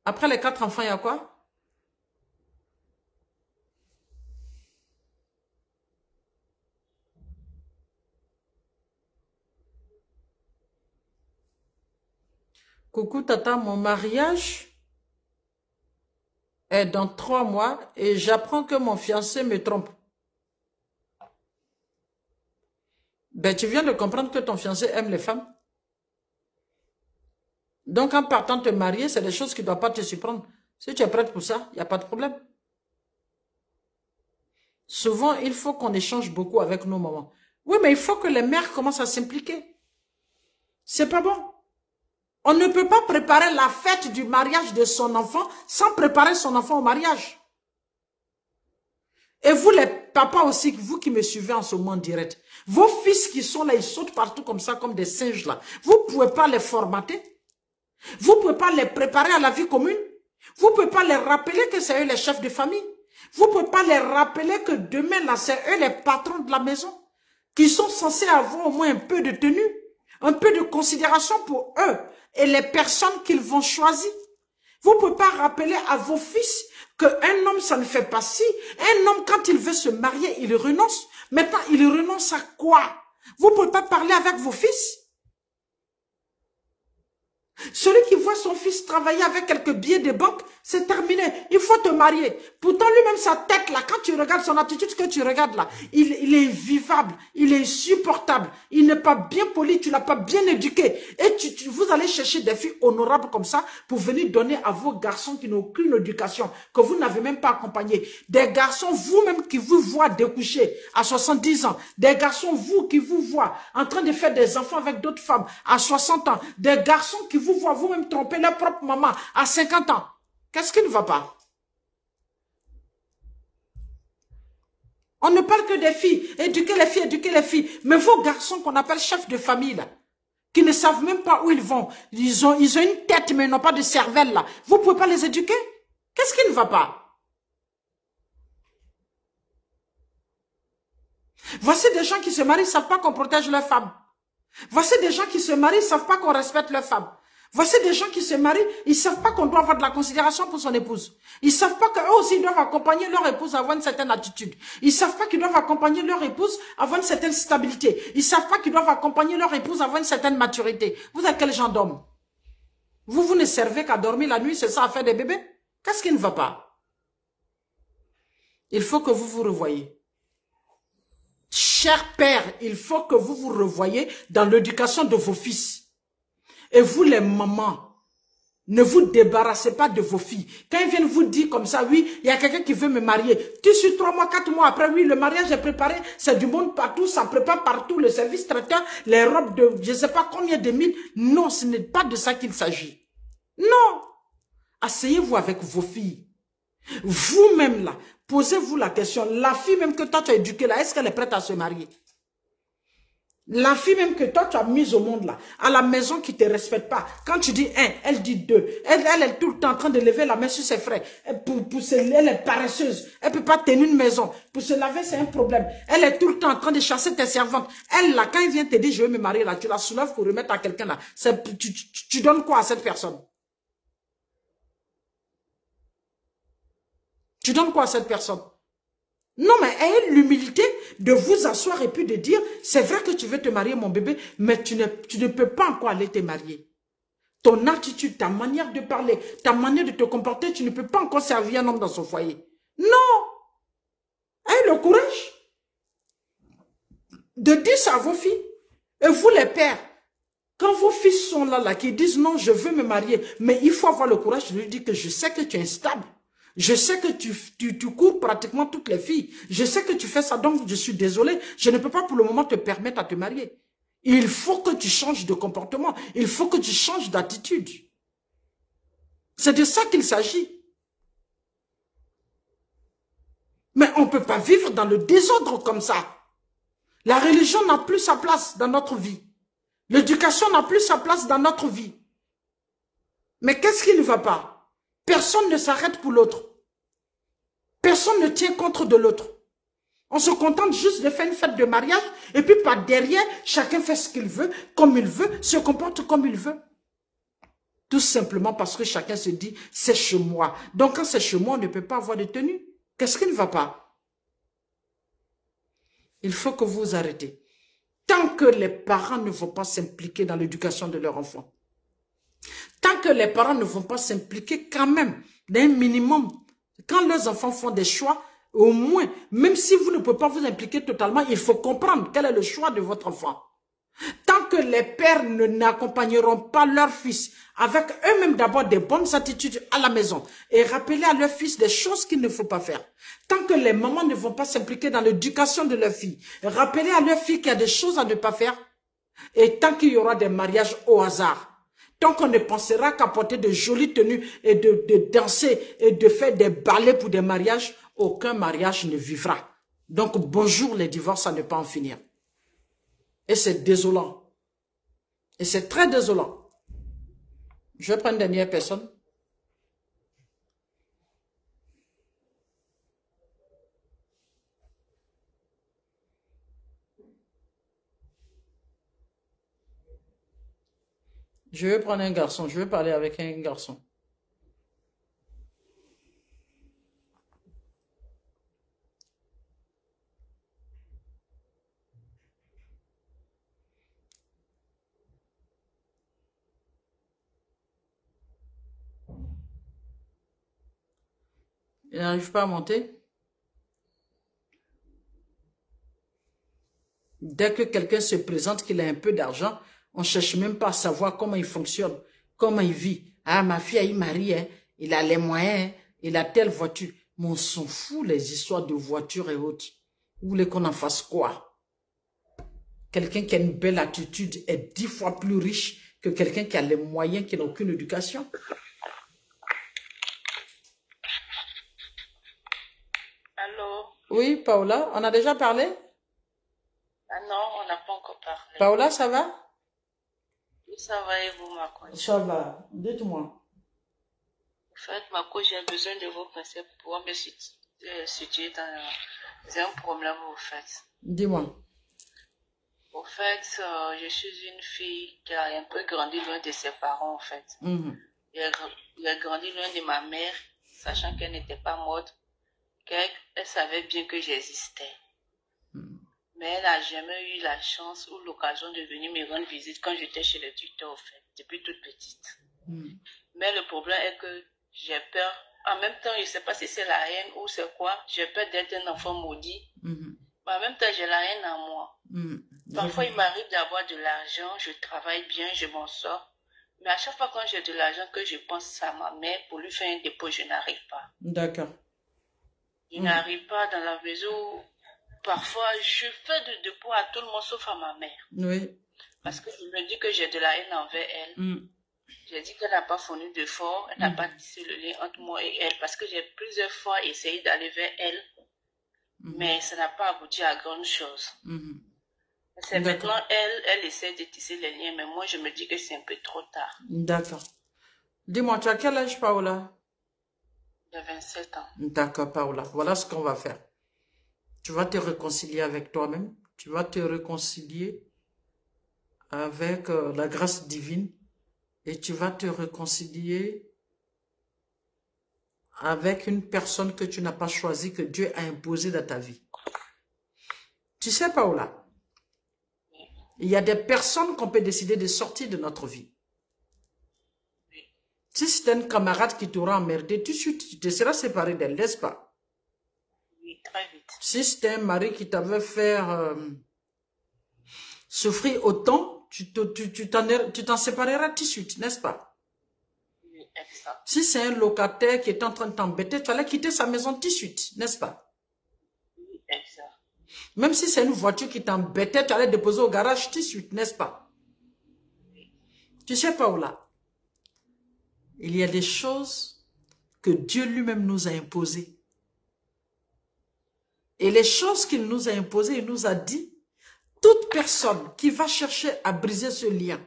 Après les 4 enfants, il y a quoi? Coucou tata, mon mariage est dans 3 mois et j'apprends que mon fiancé me trompe. Ben, tu viens de comprendre que ton fiancé aime les femmes. Donc, en partant te marier, c'est des choses qui ne doivent pas te surprendre. Si tu es prête pour ça, il n'y a pas de problème. Souvent, il faut qu'on échange beaucoup avec nos mamans. Oui, mais il faut que les mères commencent à s'impliquer. C'est pas bon. On ne peut pas préparer la fête du mariage de son enfant sans préparer son enfant au mariage. Et vous, les papas aussi, vous qui me suivez en ce moment en direct, vos fils qui sont là, ils sautent partout comme ça, comme des singes là. Vous ne pouvez pas les formater. Vous ne pouvez pas les préparer à la vie commune. Vous ne pouvez pas les rappeler que c'est eux les chefs de famille. Vous ne pouvez pas les rappeler que demain, là, c'est eux les patrons de la maison, qui sont censés avoir au moins un peu de tenue, un peu de considération pour eux et les personnes qu'ils vont choisir. Vous ne pouvez pas rappeler à vos fils qu'un homme, ça ne fait pas si. Un homme, quand il veut se marier, il renonce. Maintenant, il renonce à quoi? Vous ne pouvez pas parler avec vos fils. Celui qui voit son fils travailler avec quelques billets de banque, c'est terminé. Il faut te marier. Pourtant, lui-même, sa tête, là, quand tu regardes son attitude que tu regardes là, il est invivable, il est insupportable, il n'est pas bien poli, tu l'as pas bien éduqué. Et vous allez chercher des filles honorables comme ça pour venir donner à vos garçons qui n'ont aucune éducation, que vous n'avez même pas accompagné. Des garçons, vous-même, qui vous voient découcher à 70 ans. Des garçons, vous, qui vous voient en train de faire des enfants avec d'autres femmes à 60 ans. Des garçons qui vous voient vous-même tromper leur propre maman à 50 ans. Qu'est-ce qui ne va pas? On ne parle que des filles. Éduquer les filles, éduquer les filles. Mais vos garçons qu'on appelle chefs de famille, là, qui ne savent même pas où ils vont. Ils ont une tête, mais ils n'ont pas de cervelle, là. Vous ne pouvez pas les éduquer? Qu'est-ce qui ne va pas? Voici des gens qui se marient, ils ne savent pas qu'on protège leurs femmes. Voici des gens qui se marient, ils ne savent pas qu'on respecte leurs femmes. Voici des gens qui se marient, ils ne savent pas qu'on doit avoir de la considération pour son épouse. Ils ne savent pas qu'eux aussi doivent accompagner leur épouse à avoir une certaine attitude. Ils ne savent pas qu'ils doivent accompagner leur épouse à avoir une certaine stabilité. Ils ne savent pas qu'ils doivent accompagner leur épouse à avoir une certaine maturité. Vous êtes quel genre d'homme? Vous ne servez qu'à dormir la nuit, c'est ça à faire des bébés? Qu'est-ce qui ne va pas? Il faut que vous vous revoyiez. Cher père, il faut que vous vous revoyiez dans l'éducation de vos fils. Et vous les mamans, ne vous débarrassez pas de vos filles. Quand ils viennent vous dire comme ça, oui, il y a quelqu'un qui veut me marier. Tu suis 3 mois, 4 mois après, oui, le mariage est préparé, c'est du monde partout, ça prépare partout, le service traiteur, les robes de je ne sais pas combien de mille. Non, ce n'est pas de ça qu'il s'agit. Non. Asseyez-vous avec vos filles. Vous-même là, posez-vous la question, la fille même que toi tu as éduquée là, est-ce qu'elle est prête à se marier? La fille même que toi tu as mise au monde là, à la maison qui ne te respecte pas. Quand tu dis 1, elle dit 2. Elle est tout le temps en train de lever la main sur ses frères. Elle est paresseuse. Elle ne peut pas tenir une maison. Pour se laver, c'est un problème. Elle est tout le temps en train de chasser tes servantes. Elle là, quand il vient te dire je vais me marier là, tu la soulèves pour remettre à quelqu'un là. Tu donnes quoi à cette personne? Tu donnes quoi à cette personne? Non, mais ayez l'humilité de vous asseoir et puis de dire, c'est vrai que tu veux te marier, mon bébé, mais tu ne peux pas encore aller te marier. Ton attitude, ta manière de parler, ta manière de te comporter, tu ne peux pas encore servir un homme dans son foyer. Non! Ayez le courage de dire ça à vos filles. Et vous, les pères, quand vos fils sont là, qui disent, non, je veux me marier, mais il faut avoir le courage de lui dire que je sais que tu es instable. Je sais que tu cours pratiquement toutes les filles. Je sais que tu fais ça, donc je suis désolé. Je ne peux pas pour le moment te permettre à te marier. Il faut que tu changes de comportement. Il faut que tu changes d'attitude. C'est de ça qu'il s'agit. Mais on ne peut pas vivre dans le désordre comme ça. La religion n'a plus sa place dans notre vie. L'éducation n'a plus sa place dans notre vie. Mais qu'est-ce qui ne va pas? Personne ne s'arrête pour l'autre. Personne ne tient contre de l'autre. On se contente juste de faire une fête de mariage et puis par derrière, chacun fait ce qu'il veut, comme il veut, se comporte comme il veut. Tout simplement parce que chacun se dit, c'est chez moi. Donc quand c'est chez moi, on ne peut pas avoir de tenue. Qu'est-ce qui ne va pas? Il faut que vous arrêtez. Tant que les parents ne vont pas s'impliquer dans l'éducation de leurs enfants, tant que les parents ne vont pas s'impliquer quand même d'un minimum, quand leurs enfants font des choix, au moins, même si vous ne pouvez pas vous impliquer totalement, il faut comprendre quel est le choix de votre enfant. Tant que les pères n'accompagneront pas leurs fils avec eux-mêmes d'abord des bonnes attitudes à la maison et rappeler à leurs fils des choses qu'il ne faut pas faire. Tant que les mamans ne vont pas s'impliquer dans l'éducation de leurs filles, rappeler à leurs filles qu'il y a des choses à ne pas faire. Et tant qu'il y aura des mariages au hasard, tant qu'on ne pensera qu'à porter de jolies tenues et de danser et de faire des ballets pour des mariages, aucun mariage ne vivra. Donc bonjour les divorces à ne pas en finir. Et c'est désolant. Et c'est très désolant. Je vais prendre une dernière personne. Je vais prendre un garçon. Je vais parler avec un garçon. Il n'arrive pas à monter. Dès que quelqu'un se présente qu'il a un peu d'argent, on ne cherche même pas à savoir comment il fonctionne, comment il vit. Ah, ma fille, il marie, hein, il a les moyens, hein, il a telle voiture. Mais on s'en fout les histoires de voitures et autres. Vous voulez qu'on en fasse quoi? Quelqu'un qui a une belle attitude est 10 fois plus riche que quelqu'un qui a les moyens, qui n'a aucune éducation. Allô? Oui, Paola, on a déjà parlé? Ah non, on n'a pas encore parlé. Paola, ça va? Oui, ça va et vous, ma coach? Ça va, dites-moi. En fait, ma coach, j'ai besoin de vos conseils pour pouvoir me situer dans un problème, au fait. Dis-moi. Au fait, je suis une fille qui a un peu grandi loin de ses parents, en fait. J'ai grandi loin de ma mère, sachant qu'elle n'était pas morte, qu'elle savait bien que j'existais. Mais elle n'a jamais eu la chance ou l'occasion de venir me rendre visite quand j'étais chez le tuteur, en fait, depuis toute petite. Mais le problème est que j'ai peur. En même temps, je ne sais pas si c'est la haine ou c'est quoi. J'ai peur d'être un enfant maudit. Mais en même temps, j'ai la haine en moi. Parfois, il m'arrive d'avoir de l'argent, je travaille bien, je m'en sors. Mais à chaque fois quand j'ai de l'argent que je pense à ma mère pour lui faire un dépôt, je n'arrive pas. D'accord. Je n'arrive pas dans la mesure où parfois je fais de dépôt à tout le monde sauf à ma mère. Oui. Parce que je me dis que j'ai de la haine envers elle. J'ai dit qu'elle n'a pas fourni d'efforts, elle n'a pas tissé le lien entre moi et elle. Parce que j'ai plusieurs fois essayé d'aller vers elle. Mais ça n'a pas abouti à grande chose. C'est maintenant elle essaie de tisser les liens, mais moi je me dis que c'est un peu trop tard. D'accord. Dis-moi, tu as quel âge, Paola? J'ai 27 ans. D'accord, Paola. Voilà ce qu'on va faire. Tu vas te réconcilier avec toi-même. Tu vas te réconcilier avec la grâce divine. Et tu vas te réconcilier avec une personne que tu n'as pas choisie, que Dieu a imposée dans ta vie. Tu sais, Paola, il y a des personnes qu'on peut décider de sortir de notre vie. Si c'est un camarade qui t'aura emmerdé, tout de suite, tu te seras séparé d'elle, n'est-ce pas? Oui, très vite. Si c'était un mari qui t'avait fait souffrir autant, tu t'en sépareras tout de suite, n'est-ce pas? Oui, exact. Si c'est un locataire qui est en train de t'embêter, tu allais quitter sa maison tout de suite, n'est-ce pas? Oui, exact. Même si c'est une voiture qui t'embêtait, tu allais déposer au garage tout de suite, n'est-ce pas? Oui. Tu sais, Paola, il y a des choses que Dieu lui-même nous a imposées. Et les choses qu'il nous a imposées, il nous a dit, toute personne qui va chercher à briser ce lien,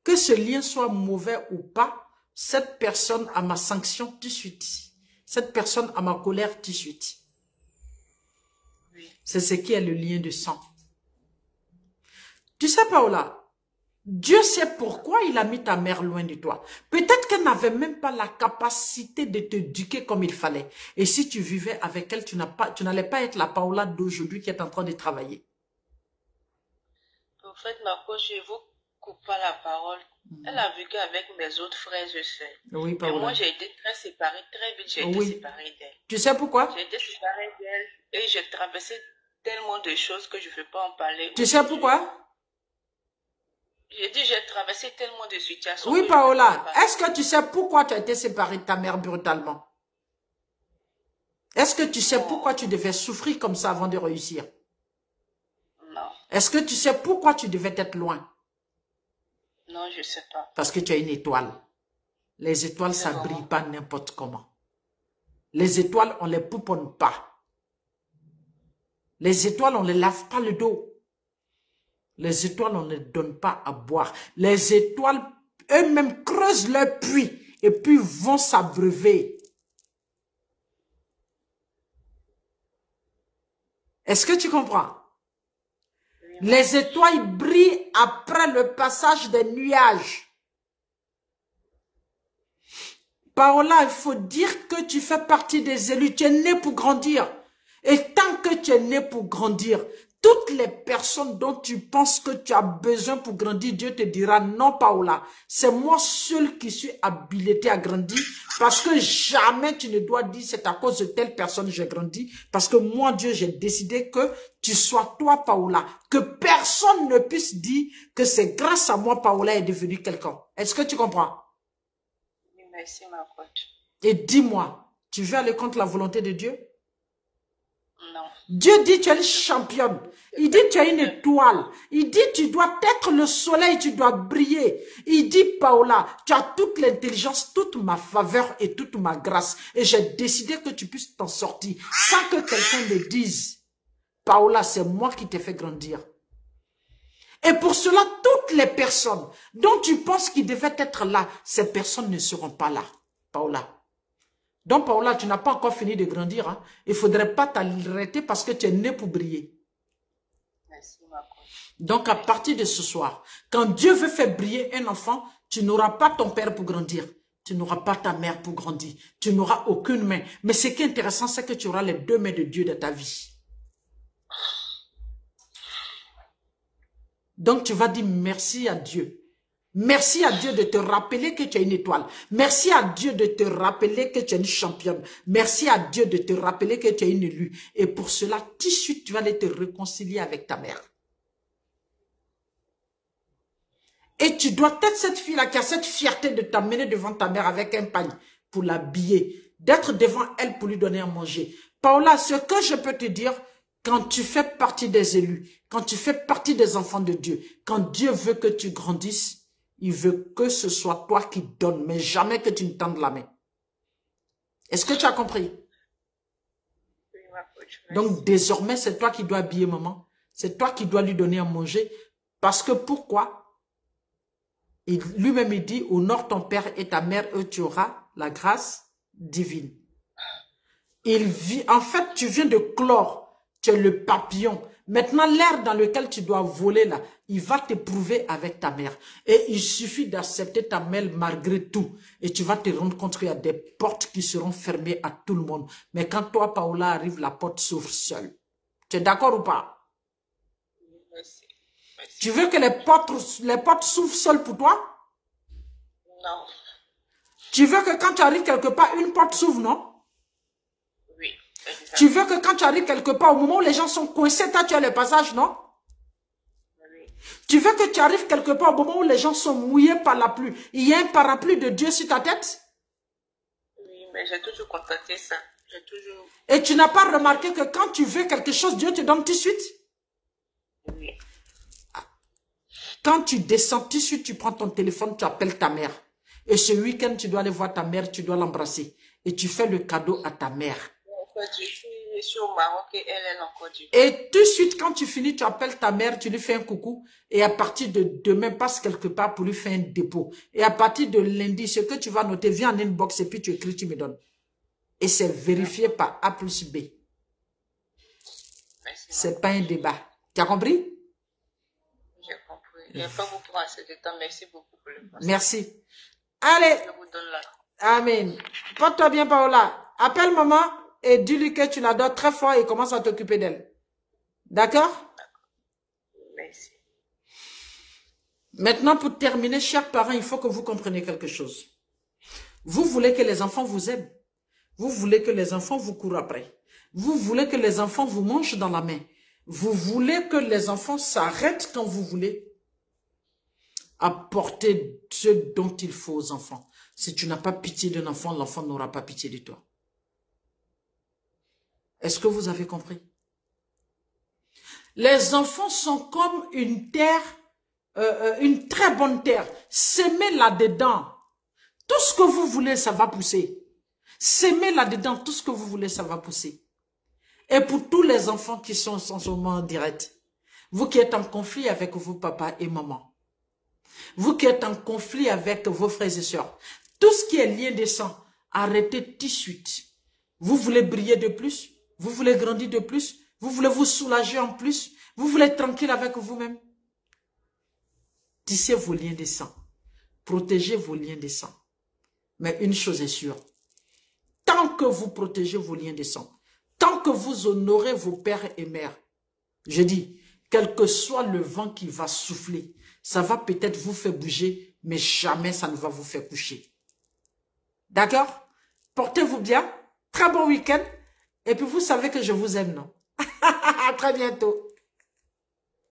que ce lien soit mauvais ou pas, cette personne a ma sanction tout de suite. Cette personne a ma colère tout de suite. Oui. C'est ce qui est le lien de sang. Tu sais, Paola, Dieu sait pourquoi il a mis ta mère loin de toi. Peut-être qu'elle n'avait même pas la capacité de t'éduquer comme il fallait. Et si tu vivais avec elle, tu n'allais pas être la Paola d'aujourd'hui qui est en train de travailler. En fait, ma coach, je vous coupe pas la parole. Elle a vécu avec mes autres frères et sœurs. Oui, Paola. Et moi, j'ai été très séparée, très vite, j'ai été séparée d'elle. Tu sais pourquoi? J'ai été séparée d'elle et j'ai traversé tellement de choses que je ne veux pas en parler. Tu sais pourquoi? J'ai dit, j'ai traversé tellement de situations. Oui, Paola, est-ce que tu sais pourquoi tu as été séparée de ta mère brutalement? Est-ce que tu sais pourquoi tu devais souffrir comme ça avant de réussir? Non. Est-ce que tu sais pourquoi tu devais être loin? Non, je ne sais pas. Parce que tu as une étoile. Les étoiles, ça ne brille pas n'importe comment. Les étoiles, on ne les pouponne pas. Les étoiles, on ne les lave pas le dos. Les étoiles, on ne les donne pas à boire. Les étoiles, eux-mêmes, creusent leur puits et puis vont s'abreuver. Est-ce que tu comprends? Les étoiles brillent après le passage des nuages. Paola, il faut dire que tu fais partie des élus. Tu es né pour grandir. Et tant que tu es né pour grandir, toutes les personnes dont tu penses que tu as besoin pour grandir, Dieu te dira, non Paola, c'est moi seul qui suis habilité à grandir parce que jamais tu ne dois dire c'est à cause de telle personne que j'ai grandi parce que moi Dieu j'ai décidé que tu sois toi Paola, que personne ne puisse dire que c'est grâce à moi Paola est devenue quelqu'un. Est-ce que tu comprends? Oui, merci ma coach. Et dis-moi, tu veux aller contre la volonté de Dieu? Non. Dieu dit tu es une championne. Il dit tu es une étoile. Il dit tu dois être le soleil, tu dois briller. Il dit Paola, tu as toute l'intelligence, toute ma faveur et toute ma grâce. Et j'ai décidé que tu puisses t'en sortir sans que quelqu'un me dise Paola, c'est moi qui t'ai fait grandir. Et pour cela, toutes les personnes dont tu penses qu'ils devaient être là, ces personnes ne seront pas là, Paola. Donc, Paola, tu n'as pas encore fini de grandir. Hein? Il ne faudrait pas t'arrêter parce que tu es né pour briller. Merci, ma coach. Donc, à partir de ce soir, quand Dieu veut faire briller un enfant, tu n'auras pas ton père pour grandir. Tu n'auras pas ta mère pour grandir. Tu n'auras aucune main. Mais ce qui est intéressant, c'est que tu auras les deux mains de Dieu dans ta vie. Donc, tu vas dire merci à Dieu. Merci à Dieu de te rappeler que tu es une étoile. Merci à Dieu de te rappeler que tu es une championne. Merci à Dieu de te rappeler que tu es une élue. Et pour cela, tout de suite, tu vas aller te réconcilier avec ta mère. Et tu dois être cette fille-là qui a cette fierté de t'amener devant ta mère avec un pagne pour l'habiller, d'être devant elle pour lui donner à manger. Paola, ce que je peux te dire, quand tu fais partie des élus, quand tu fais partie des enfants de Dieu, quand Dieu veut que tu grandisses, il veut que ce soit toi qui donnes, mais jamais que tu ne tendes la main. Est-ce que tu as compris? Oui, ma coach. Donc, désormais, c'est toi qui dois habiller maman. C'est toi qui dois lui donner à manger. Parce que pourquoi? Lui-même, il dit, honore ton père et ta mère, et tu auras la grâce divine. En fait, tu viens de clore. Tu es le papillon. Maintenant, l'air dans lequel tu dois voler là, il va t'éprouver avec ta mère. Et il suffit d'accepter ta mère malgré tout. Et tu vas te rendre compte qu'il y a des portes qui seront fermées à tout le monde. Mais quand toi, Paola, arrive, la porte s'ouvre seule. Tu es d'accord ou pas? Merci. Merci. Tu veux que les portes s'ouvrent seules pour toi? Non. Tu veux que quand tu arrives quelque part, une porte s'ouvre, non? Oui. Exactement. Tu veux que quand tu arrives quelque part, au moment où les gens sont coincés, toi, tu as le passage, non? Oui. Tu veux que tu arrives quelque part, au moment où les gens sont mouillés par la pluie, il y a un parapluie de Dieu sur ta tête? Oui, mais j'ai toujours constaté ça. J'ai toujours... Et tu n'as pas remarqué que quand tu veux quelque chose, Dieu te donne tout de suite? Oui. Quand tu descends tout de suite, tu prends ton téléphone, tu appelles ta mère. Et ce week-end, tu dois aller voir ta mère, tu dois l'embrasser. Et tu fais le cadeau à ta mère. En fait, je suis au Maroc et elle est encore du... Et tout de suite, quand tu finis, tu appelles ta mère, tu lui fais un coucou. Et à partir de demain, passe quelque part pour lui faire un dépôt. Et à partir de lundi, ce que tu vas noter, viens en inbox et puis tu écris, tu me donnes. Et c'est vérifié par A plus B. C'est pas un débat. Tu as compris? J'ai compris. Je ne vais pas vous prendre assez de temps. Merci beaucoup pour le passage. Merci. Allez. Je vous donne la... Amen. Porte-toi bien, Paola. Appelle maman et dis-lui que tu l'adores très fort et commence à t'occuper d'elle. D'accord? Merci. Maintenant, pour terminer, chers parents, il faut que vous compreniez quelque chose. Vous voulez que les enfants vous aiment. Vous voulez que les enfants vous courent après. Vous voulez que les enfants vous mangent dans la main. Vous voulez que les enfants s'arrêtent quand vous voulez. Apportez ce dont il faut aux enfants. Si tu n'as pas pitié d'un enfant, l'enfant n'aura pas pitié de toi. Est-ce que vous avez compris? Les enfants sont comme une terre, une très bonne terre. Semez là-dedans. Tout ce que vous voulez, ça va pousser. Semez là-dedans, tout ce que vous voulez, ça va pousser. Et pour tous les enfants qui sont en ce moment en direct, vous qui êtes en conflit avec vos papas et maman, vous qui êtes en conflit avec vos frères et sœurs, tout ce qui est lien de sang, arrêtez tout de suite. Vous voulez briller de plus? Vous voulez grandir de plus? Vous voulez vous soulager en plus? Vous voulez être tranquille avec vous-même? Tissez vos liens de sang. Protégez vos liens de sang. Mais une chose est sûre, tant que vous protégez vos liens de sang, tant que vous honorez vos pères et mères, je dis, quel que soit le vent qui va souffler, ça va peut-être vous faire bouger, mais jamais ça ne va vous faire coucher. D'accord? Portez-vous bien. Très bon week-end. Et puis vous savez que je vous aime, non? À très bientôt.